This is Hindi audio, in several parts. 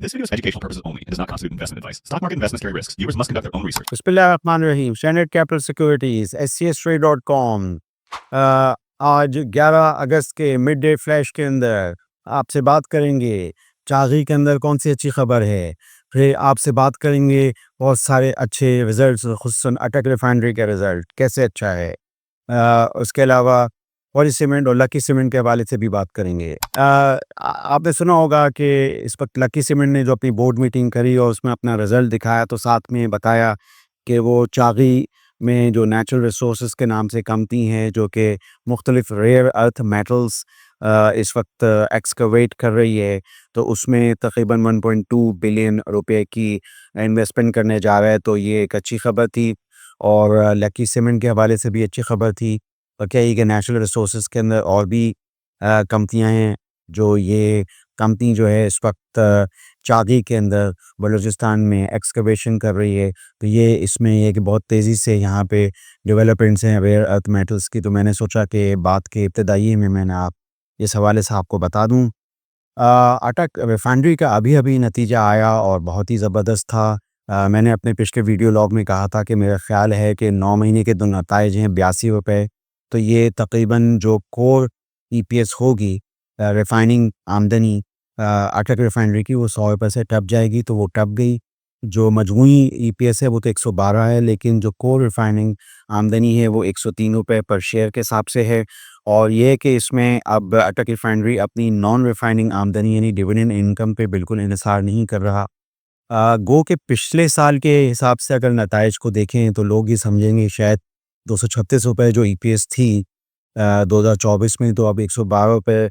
This video is for educational purposes only. It does not constitute investment advice. Stock market investments carry risks. Viewers must conduct their own research. बिस्मिल्लाहिर्रहमानिर्रहीम। स्टैंडर्ड कैपिटल सिक्योरिटीज scstrade.com आज 11 अगस्त के मिड डे फ्लैश के अंदर आपसे बात करेंगे चागी के अंदर कौन सी अच्छी खबर है। फिर आपसे बात करेंगे बहुत सारे अच्छे रिजल्ट्स, खुसूसन अटक रिफाइनरी का रिजल्ट कैसे अच्छा है। उसके अलावा पॉली सीमेंट और लकी सीमेंट के हवाले से भी बात करेंगे। आपने सुना होगा कि इस वक्त लकी सीमेंट ने जो अपनी बोर्ड मीटिंग करी और उसमें अपना रिजल्ट दिखाया, तो साथ में बताया कि वो चागी में जो नेचुरल रिसोर्स के नाम से कंपनी है जो कि मुख्तलिफ रेयर अर्थ मेटल्स इस वक्त एक्सकवेट कर रही है, तो उसमें तकरीबन 1.2 बिलियन रुपए की इन्वेस्टमेंट करने जा रहा है। तो ये एक अच्छी खबर थी। और लकी सीमेंट के हवाले से भी अच्छी खबर थी। और क्या ये कि नेचुरल रिसोर्स के अंदर और भी कंपनियां हैं जो ये कंपनी जो है इस वक्त चागी के अंदर बलूचिस्तान में एक्सकवेशन कर रही है। तो ये इसमें ये कि बहुत तेज़ी से यहाँ पे डेवलपमेंट्स हैं रेयर अर्थ मेटल्स की। तो मैंने सोचा कि बात के इब्तदाई में मैंने इस हवाले से आपको बता दूँ। अटक रिफाइनरी का अभी नतीजा आया और बहुत ही ज़बरदस्त था। मैंने अपने पिछले वीडियो लॉग में कहा था कि मेरा ख्याल है कि 9 महीने के जो नताइज हैं 82 रुपये, तो ये तकरीबन जो कोर ईपीएस होगी रिफाइनिंग आमदनी अटक रिफाइनरी की, वो 100 रुपये से टप जाएगी। तो वो टप गई। जो मजमूई ईपीएस है वो तो 112 है, लेकिन जो कोर रिफाइनिंग आमदनी है वो 103 रुपये पर शेयर के हिसाब से है। और ये है कि इसमें अब अटक रिफाइनरी अपनी नॉन रिफाइनिंग आमदनी यानी डिविडेंड इनकम पे बिल्कुल इन्हिसार नहीं कर रहा। गो के पिछले साल के हिसाब से अगर नताइज को देखें तो लोग ये समझेंगे शायद 236 रुपये जो ईपीएस थी 2024 में, तो अब 112 रुपये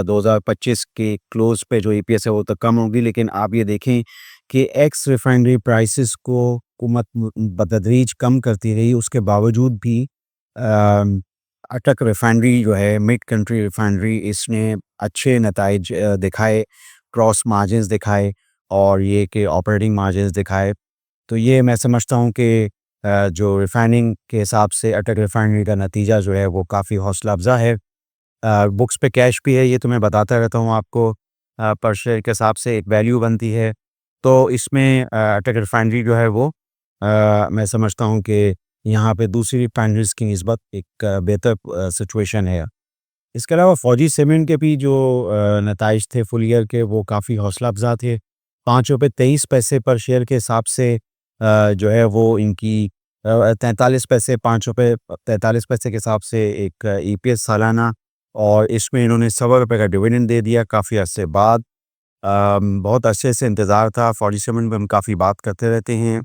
2025 के क्लोज पे जो ईपीएस है वो तो कम होगी। लेकिन आप ये देखें कि एक्स रिफाइनरी प्राइसेस को हुकूमत बतदरीज कम करती रही, उसके बावजूद भी अटक रिफाइनरी जो है मिड कंट्री रिफाइनरी, इसने अच्छे नताइज दिखाए, क्रॉस मार्जिन्स दिखाए और ये कि ऑपरेटिंग मार्जिन्स दिखाए। तो ये मैं समझता हूँ कि जो रिफाइनिंग के हिसाब से अटक रिफाइनरी का नतीजा जो है वो काफ़ी हौसला अफ़ज़ा है। बुक्स पे कैश भी है, ये तो मैं बताता रहता हूँ आपको। पर शेयर के हिसाब से एक वैल्यू बनती है। तो इसमें अटक रिफाइनरी जो है वो मैं समझता हूँ कि यहाँ पे दूसरी रिफाइनरीज़ की निस्बत एक बेहतर सिचुएशन है। इसके अलावा फौजी सीमेंट के भी जो नताइज थे फुल ईयर के, वो काफ़ी हौसला अफ़ज़ा थे। 5 रुपये 23 पैसे पर शेयर के हिसाब से जो है वो इनकी 43 पैसे 5 रुपये 43 पैसे के हिसाब से एक ईपीएस सालाना, और इसमें इन्होंने 1.25 रुपये का डिविडेंड दे दिया काफ़ी अरसे बाद। बहुत अरसे से इंतज़ार था। फौजी सीमेंट में हम काफ़ी बात करते रहते हैं।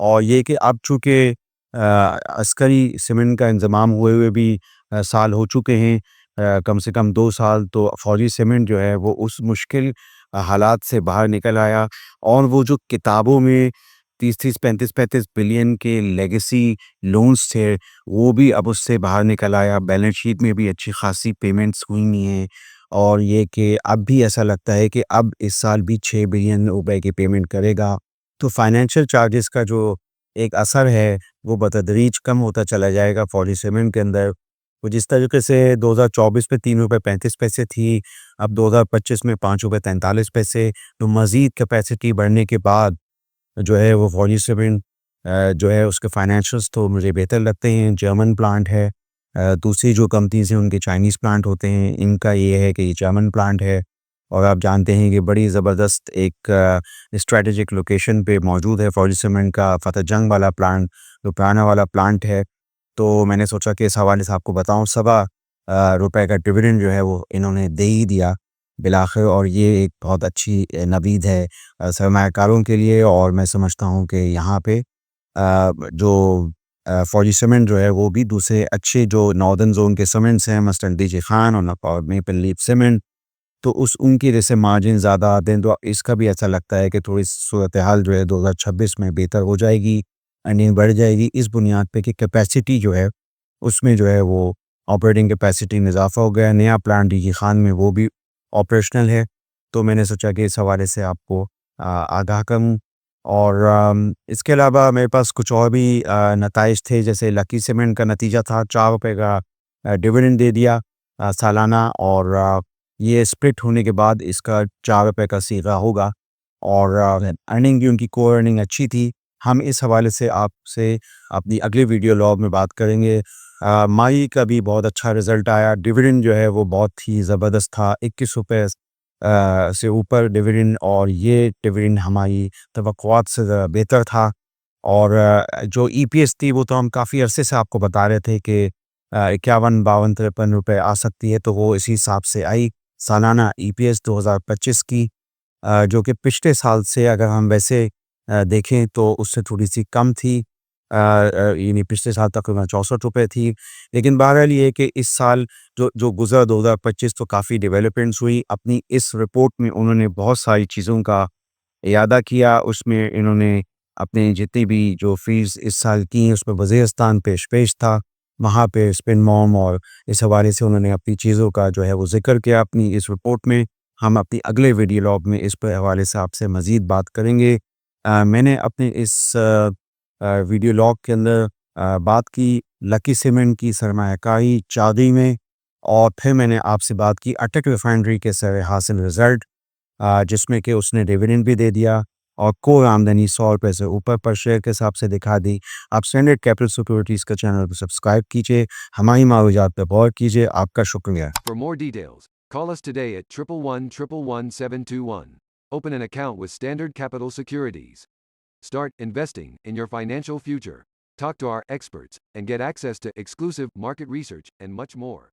और ये कि अब चूँकि अस्करी सीमेंट का इंतज़ाम हुए हुए भी साल हो चुके हैं, कम से कम 2 साल, तो फौजी सीमेंट जो है वो उस मुश्किल हालात से बाहर निकल आया। और वो जो किताबों में 30-30, 35-35 बिलियन के लेगेसी लोन्स थे, वो भी अब उससे बाहर निकल आया। बैलेंस शीट में भी अच्छी खासी पेमेंट्स हुई हैं। और ये कि अब भी ऐसा लगता है कि अब इस साल भी 6 बिलियन रुपए की पेमेंट करेगा। तो फाइनेंशियल चार्जेस का जो एक असर है वो बतदरीज कम होता चला जाएगा फौजी सीमेंट के अंदर। वो जिस तरीके से 2024 में 3 रुपये 35 पैसे थी, अब 2025 में 5 रुपये 43 पैसे। तो मज़ीद कैपेसिटी बढ़ने के बाद जो है वो फौजी सीमेंट जो है उसके फाइनेंशियल्स तो मुझे बेहतर लगते हैं। जर्मन प्लांट है। दूसरी जो कंपनीज़ हैं उनके चाइनीज़ प्लांट होते हैं, इनका ये है कि ये जर्मन प्लांट है। और आप जानते हैं कि बड़ी ज़बरदस्त एक स्ट्रेटेजिक लोकेशन पे मौजूद है फौजी सीमेंट का फतेह जंग वाला प्लांट, जो पुराना वाला प्लांट है। तो मैंने सोचा कि इस हवाले से आपको बताऊँ। 1.25 रुपये का डिविडेंड जो है वो इन्होंने दे ही दिया बिलाखिर, और ये एक बहुत अच्छी नवीद है सरमायाकारों के लिए। और मैं समझता हूँ कि यहाँ पे जो फौजी सीमेंट जो है वो भी दूसरे अच्छे जो नॉर्दर्न जोन के सीमेंट्स हैं, मसलन डीजे खान और मेपल लीफ सीमेंट, तो उनकी जैसे मार्जिन ज़्यादा आते हैं। तो इसका भी ऐसा लगता है कि थोड़ी सूरत हाल जो है 2026 में बेहतर हो जाएगी, अर्निंग बढ़ जाएगी, इस बुनियाद पे कि कैपेसिटी जो है उसमें जो है वो ऑपरेटिंग कैपेसिटी में इजाफा हो गया। नया प्लांट डीजी खान में वो भी ऑपरेशनल है। तो मैंने सोचा कि इस हवाले से आपको आगाह करूँ। और इसके अलावा मेरे पास कुछ और भी नताइज थे, जैसे लकी सीमेंट का नतीजा था 4 रुपये का डिविडेंड दे दिया सालाना। और ये स्प्लिट होने के बाद इसका 4 रुपए का सीगा होगा और अर्निंग भी उनकी कोर अर्निंग अच्छी थी। हम इस हवाले से आपसे अपनी अगली वीडियो लॉग में बात करेंगे। माई का भी बहुत अच्छा रिज़ल्ट आया, डिविडेंड जो है वो बहुत ही ज़बरदस्त था, 21 रुपए से ऊपर डिविडेंड, और ये डिविडेंड हमारी तवक्कुआत से ज़रा बेहतर था। और जो ईपीएस थी वो तो हम काफ़ी अरसे से आपको बता रहे थे कि 51, 52, 53 रुपए आ सकती है, तो वो इसी हिसाब से आई। सालाना ईपीएस 2025 की जो कि पिछले साल से अगर हम वैसे देखें तो उससे थोड़ी-सी कम थी। यानी पिछले साल तकरीबन 64 रुपए थी। लेकिन बहरहाल ये है कि इस साल जो जो गुज़रा 2025 तो काफ़ी डेवलपमेंट्स हुई। अपनी इस रिपोर्ट में उन्होंने बहुत सारी चीज़ों का इयादा किया। उसमें इन्होंने अपने जितनी भी जो फ़ीस इस साल की हैं उसमें वज़ीरिस्तान पेश था। वहाँ पे स्पिन मॉम और इस हवाले से उन्होंने अपनी चीज़ों का जो है वो ज़िक्र किया अपनी इस रिपोर्ट में। हम अपनी अगले वीडियो लॉग में इस पे हवाले से आपसे मज़ीद बात करेंगे। मैंने अपने इस वीडियो लॉग के अंदर बात की लकी सीमेंट की सरमायाकारी चादी में, और फिर मैंने आपसे बात की अटक रिफाइनरी के सर हासिल रिज़ल्ट, जिसमें कि उसने डिविडेंड भी दे दिया और कोर आमदनी 100 रुपए से ऊपर पर शेयर के हिसाब से दिखा दी। आप स्टैंडर्ड कैपिटल सिक्योरिटीज़ का चैनल को सब्सक्राइब कीजिए, हमारी मालूमात पे गौर कीजिए। आपका शुक्रिया। For more details, call us today at 111-111-721. Open an account with Standard Capital Securities. Start investing in your financial future. Talk to our experts and get access to exclusive market research and much more.